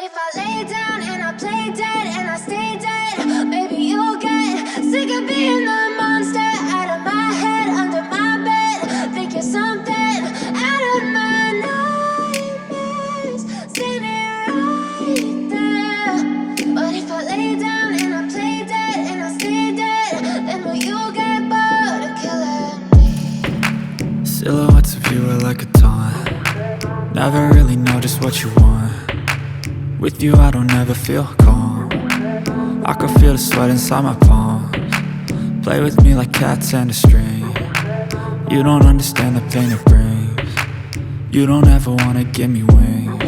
if I lay down and I play dead and I stay dead, maybe you'll get sick of being the monster out of my head, under my bed. Think you're something out of my nightmares, standing right there. But if I lay down and I play dead and I stay dead, then will you get bored of killing me? Silhouettes of you are like a taunt. Never really know just what you want. With you I don't ever feel calm. I can feel the sweat inside my palms. Play with me like cats and a string. You don't understand the pain it brings. You don't ever wanna give me wings.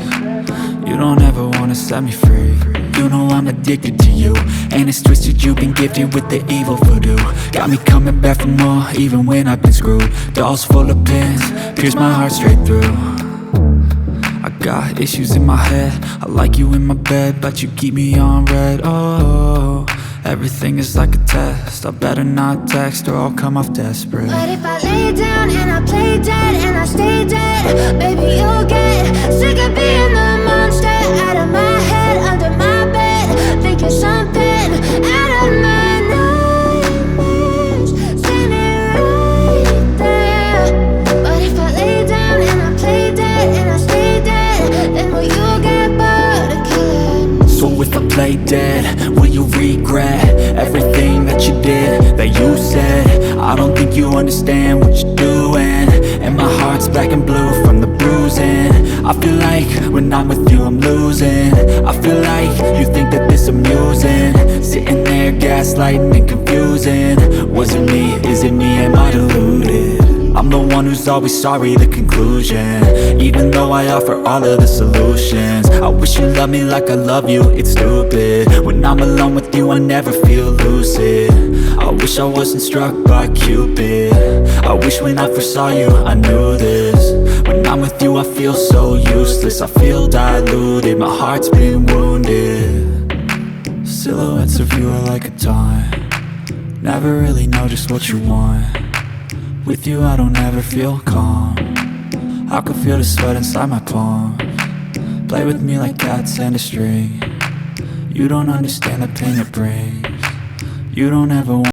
You don't ever wanna set me free. You know I'm addicted to you, and it's twisted, you've been gifted with the evil voodoo. Got me coming back for more, even when I've been screwed. Dolls full of pins, pierce my heart straight through. I got issues in my head, I like you in my bed, but you keep me on red. Oh, everything is like a test, I better not text or I'll come off desperate. But if I lay down and I play dead and I stay dead, baby you'll get sick of being the monster out of my head, under my bed. Think you're something out of my nightmares, standing right there. But if I lay down and I play dead and I stay dead, then will you get bored of killing me? So if I play dead, will you regret everything that you did, that you said? I don't think you understand what you're doing, and my heart's black and blue from the bruising. I feel like when I'm with you I'm losing. I feel like you think that this amusing, sitting there gaslighting and confusing. Was it me? Is it me? Am I deluded? I'm the one who's always sorry, the conclusion, even though I offer all of the solutions. I wish you loved me like I love you, it's stupid. When I'm alone with you I never feel lucid. I wish I wasn't struck by Cupid. I wish when I first saw you I knew this. When I'm with you I feel so useless, I feel diluted, my heart's been wounded. Silhouettes of you are like a taunt. Never really know just what you want. With you I don't ever feel calm. I can feel the sweat inside my palms. Play with me like cats and a string. You don't understand the pain it brings. You don't ever want